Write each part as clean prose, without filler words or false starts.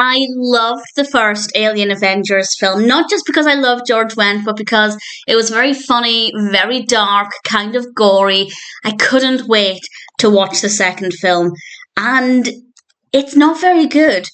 I loved the first Alien Avengers film, not just because I love George Wendt, but because it was very funny, very dark, kind of gory. I couldn't wait to watch the second film. And it's not very good.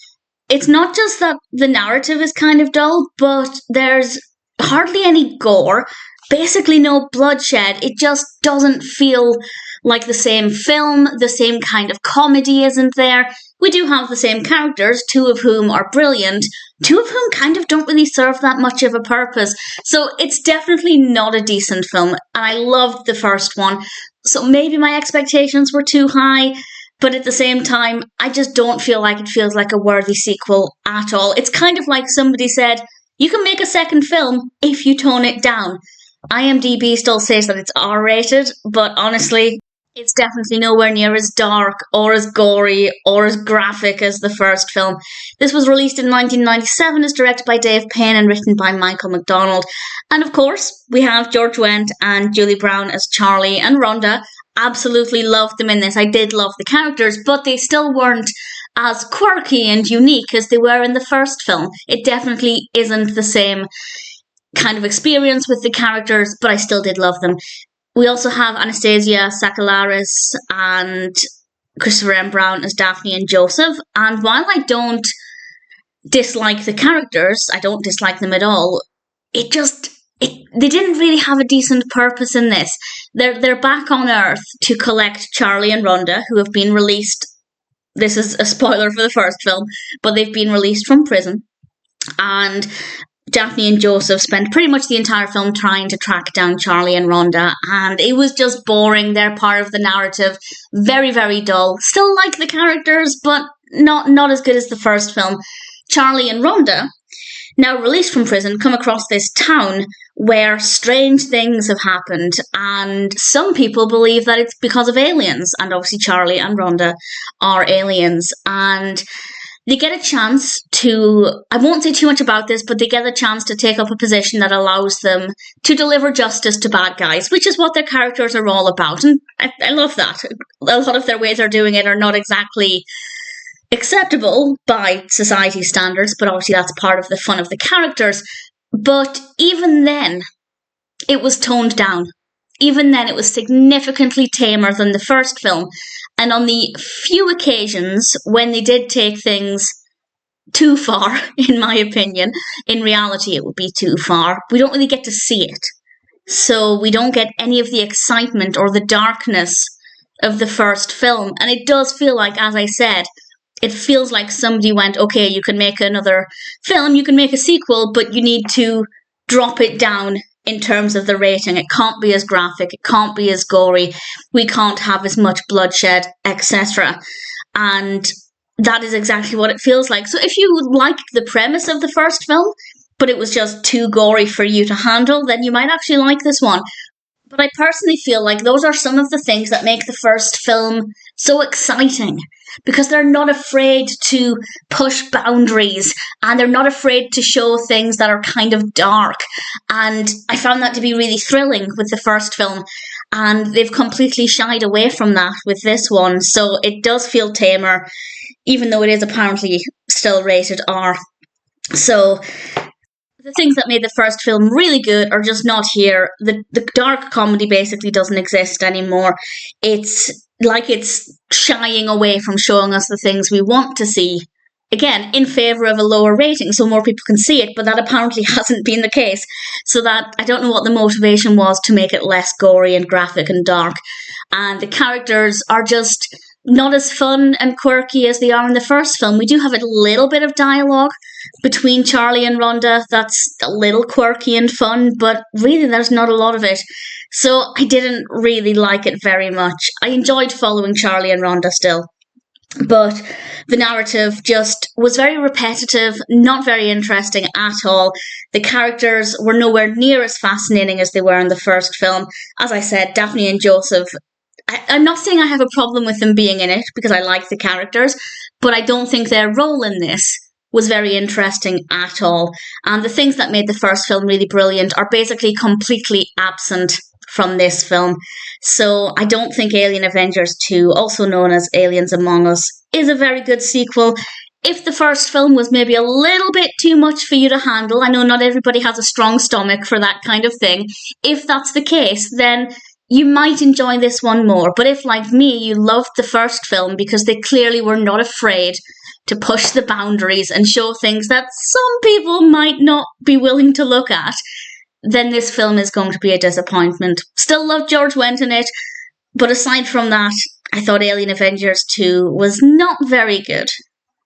It's not just that the narrative is kind of dull, but there's hardly any gore, basically no bloodshed. It just doesn't feel like the same film. The same kind of comedy isn't there. We do have the same characters, two of whom are brilliant, two of whom kind of don't really serve that much of a purpose. So it's definitely not a decent film. And I loved the first one. So maybe my expectations were too high. But at the same time, I just don't feel like it feels like a worthy sequel at all. It's kind of like somebody said, you can make a second film if you tone it down. IMDb still says that it's R-rated, but honestly, it's definitely nowhere near as dark or as gory or as graphic as the first film. This was released in 1997, is directed by Dave Payne and written by Michael McDonald. And of course, we have George Wendt and Julie Brown as Charlie and Rhonda. Absolutely loved them in this. I did love the characters, but they still weren't as quirky and unique as they were in the first film. It definitely isn't the same kind of experience with the characters, but I still did love them. We also have Anastasia, Sakelaris, and Christopher M. Brown as Daphne and Joseph. And while I don't dislike the characters, I don't dislike them at all, they didn't really have a decent purpose in this. They're back on Earth to collect Charlie and Rhonda, who have been released. This is a spoiler for the first film, but they've been released from prison. And Daphne and Joseph spend pretty much the entire film trying to track down Charlie and Rhonda, and it was just boring. They're part of the narrative. Very, very dull. Still like the characters, but not as good as the first film. Charlie and Rhonda, now released from prison, come across this town where strange things have happened, and some people believe that it's because of aliens, and obviously Charlie and Rhonda are aliens, and they get a chance to, I won't say too much about this, but they get a chance to take up a position that allows them to deliver justice to bad guys, which is what their characters are all about. And I love that. A lot of their ways of doing it are not exactly acceptable by society standards, but obviously that's part of the fun of the characters. But even then, it was toned down. Even then, it was significantly tamer than the first film. And on the few occasions when they did take things too far, in my opinion, in reality it would be too far, we don't really get to see it. So we don't get any of the excitement or the darkness of the first film. And it does feel like, as I said, it feels like somebody went, okay, you can make another film, you can make a sequel, but you need to drop it down in terms of the rating. It can't be as graphic, it can't be as gory, we can't have as much bloodshed, etc. And that is exactly what it feels like. So if you liked the premise of the first film, but it was just too gory for you to handle, then you might actually like this one. But I personally feel like those are some of the things that make the first film so exciting, because they're not afraid to push boundaries and they're not afraid to show things that are kind of dark. And I found that to be really thrilling with the first film. And they've completely shied away from that with this one. So it does feel tamer, even though it is apparently still rated R. So the things that made the first film really good are just not here. The dark comedy basically doesn't exist anymore. It's like it's shying away from showing us the things we want to see. Again, in favour of a lower rating so more people can see it, but that apparently hasn't been the case. So that, I don't know what the motivation was to make it less gory and graphic and dark. And the characters are just not as fun and quirky as they are in the first film. We do have a little bit of dialogue between Charlie and Rhonda that's a little quirky and fun, but really there's not a lot of it. So I didn't really like it very much. I enjoyed following Charlie and Rhonda still, but the narrative just was very repetitive, not very interesting at all. The characters were nowhere near as fascinating as they were in the first film. As I said, Daphne and Joseph, I'm not saying I have a problem with them being in it, because I like the characters, but I don't think their role in this was very interesting at all. And the things that made the first film really brilliant are basically completely absent from this film. So I don't think Alien Avengers 2, also known as Aliens Among Us, is a very good sequel. if the first film was maybe a little bit too much for you to handle, I know not everybody has a strong stomach for that kind of thing. If that's the case, then you might enjoy this one more. But if, like me, you loved the first film because they clearly were not afraid to push the boundaries and show things that some people might not be willing to look at, then this film is going to be a disappointment. Still love George Wendt in it, but aside from that, I thought Alien Avengers 2 was not very good.